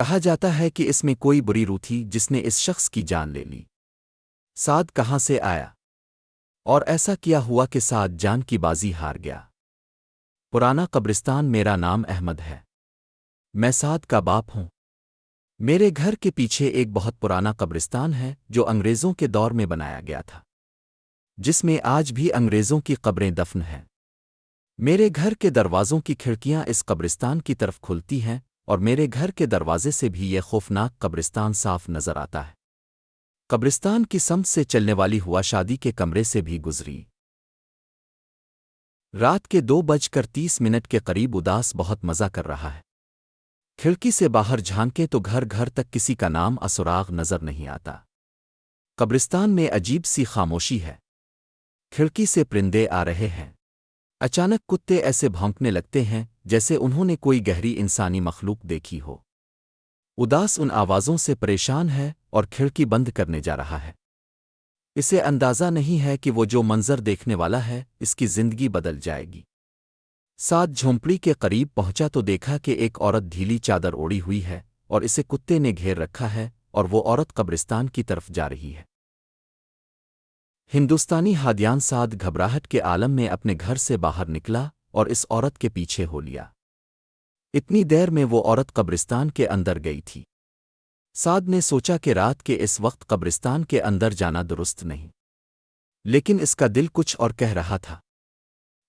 کہا جاتا ہے کہ اس میں کوئی بری روح تھی جس نے اس شخص کی جان لے لی۔ سعد کہاں سے آیا؟ اور ایسا کیا ہوا کہ سعد جان کی بازی ہار گیا؟ پرانا قبرستان۔ میرا نام احمد ہے، میں سعد کا باپ ہوں۔ میرے گھر کے پیچھے ایک بہت پرانا قبرستان ہے جو انگریزوں کے دور میں بنایا گیا تھا، جس میں آج بھی انگریزوں کی قبریں دفن ہیں۔ میرے گھر کے دروازوں کی کھڑکیاں اس قبرستان کی طرف کھلتی ہیں، اور میرے گھر کے دروازے سے بھی یہ خوفناک قبرستان صاف نظر آتا ہے۔ قبرستان کی سمت سے چلنے والی ہوا شادی کے کمرے سے بھی گزری۔ رات کے 2:30 کے قریب اداس بہت مزہ کر رہا ہے۔ کھڑکی سے باہر جھانکے تو گھر گھر تک کسی کا نام اسراغ نظر نہیں آتا۔ قبرستان میں عجیب سی خاموشی ہے۔ کھڑکی سے پرندے آ رہے ہیں۔ اچانک کتے ایسے بھونکنے لگتے ہیں جیسے انہوں نے کوئی گہری انسانی مخلوق دیکھی ہو۔ اداس ان آوازوں سے پریشان ہے اور کھڑکی بند کرنے جا رہا ہے۔ اسے اندازہ نہیں ہے کہ وہ جو منظر دیکھنے والا ہے اس کی زندگی بدل جائے گی۔ سعد جھونپڑی کے قریب پہنچا تو دیکھا کہ ایک عورت ڈھیلی چادر اوڑی ہوئی ہے اور اسے کتے نے گھیر رکھا ہے، اور وہ عورت قبرستان کی طرف جا رہی ہے۔ ہندوستانی ہادیان سعد گھبراہٹ کے عالم میں اپنے گھر سے باہر نکلا اور اس عورت کے پیچھے ہو لیا۔ اتنی دیر میں وہ عورت قبرستان کے اندر گئی تھی۔ سعد نے سوچا کہ رات کے اس وقت قبرستان کے اندر جانا درست نہیں، لیکن اس کا دل کچھ اور کہہ رہا تھا۔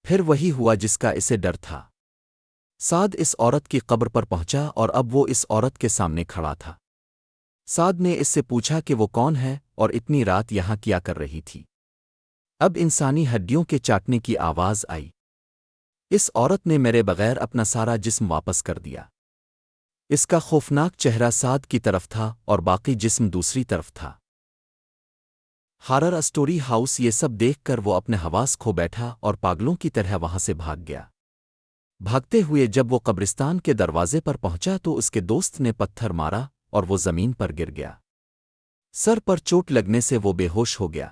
پھر وہی ہوا جس کا اسے ڈر تھا۔ سعد اس عورت کی قبر پر پہنچا اور اب وہ اس عورت کے سامنے کھڑا تھا۔ سعد نے اس سے پوچھا کہ وہ کون ہے اور اتنی رات یہاں کیا کر رہی تھی۔ اب انسانی ہڈیوں کے چاٹنے کی آواز آئی۔ اس عورت نے میرے بغیر اپنا سارا جسم واپس کر دیا۔ اس کا خوفناک چہرہ سعد کی طرف تھا اور باقی جسم دوسری طرف تھا۔ Horror story house. یہ سب دیکھ کر وہ اپنے حواس کھو بیٹھا اور پاگلوں کی طرح وہاں سے بھاگ گیا۔ بھاگتے ہوئے جب وہ قبرستان کے دروازے پر پہنچا تو اس کے دوست نے پتھر مارا اور وہ زمین پر گر گیا۔ سر پر چوٹ لگنے سے وہ بے ہوش ہو گیا۔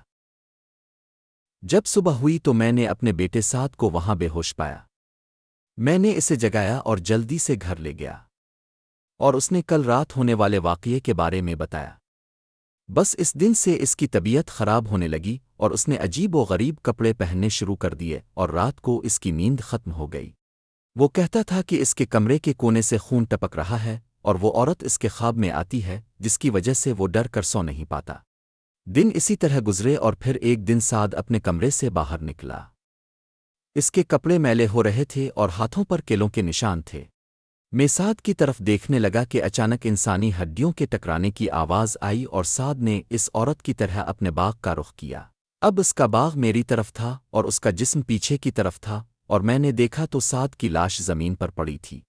جب صبح ہوئی تو میں نے اپنے بیٹے سعد کو وہاں بے ہوش پایا۔ میں نے اسے جگایا اور جلدی سے گھر لے گیا، اور اس نے کل رات ہونے والے واقعے کے بارے میں بتایا۔ بس اس دن سے اس کی طبیعت خراب ہونے لگی اور اس نے عجیب و غریب کپڑے پہننے شروع کر دیے، اور رات کو اس کی نیند ختم ہو گئی۔ وہ کہتا تھا کہ اس کے کمرے کے کونے سے خون ٹپک رہا ہے، اور وہ عورت اس کے خواب میں آتی ہے جس کی وجہ سے وہ ڈر کر سو نہیں پاتا۔ دن اسی طرح گزرے اور پھر ایک دن سعد اپنے کمرے سے باہر نکلا۔ اس کے کپڑے میلے ہو رہے تھے اور ہاتھوں پر کیلوں کے نشان تھے۔ میں سعد کی طرف دیکھنے لگا کہ اچانک انسانی ہڈیوں کے ٹکرانے کی آواز آئی اور سعد نے اس عورت کی طرح اپنے باغ کا رخ کیا۔ اب اس کا باغ میری طرف تھا اور اس کا جسم پیچھے کی طرف تھا، اور میں نے دیکھا تو سعد کی لاش زمین پر پڑی تھی۔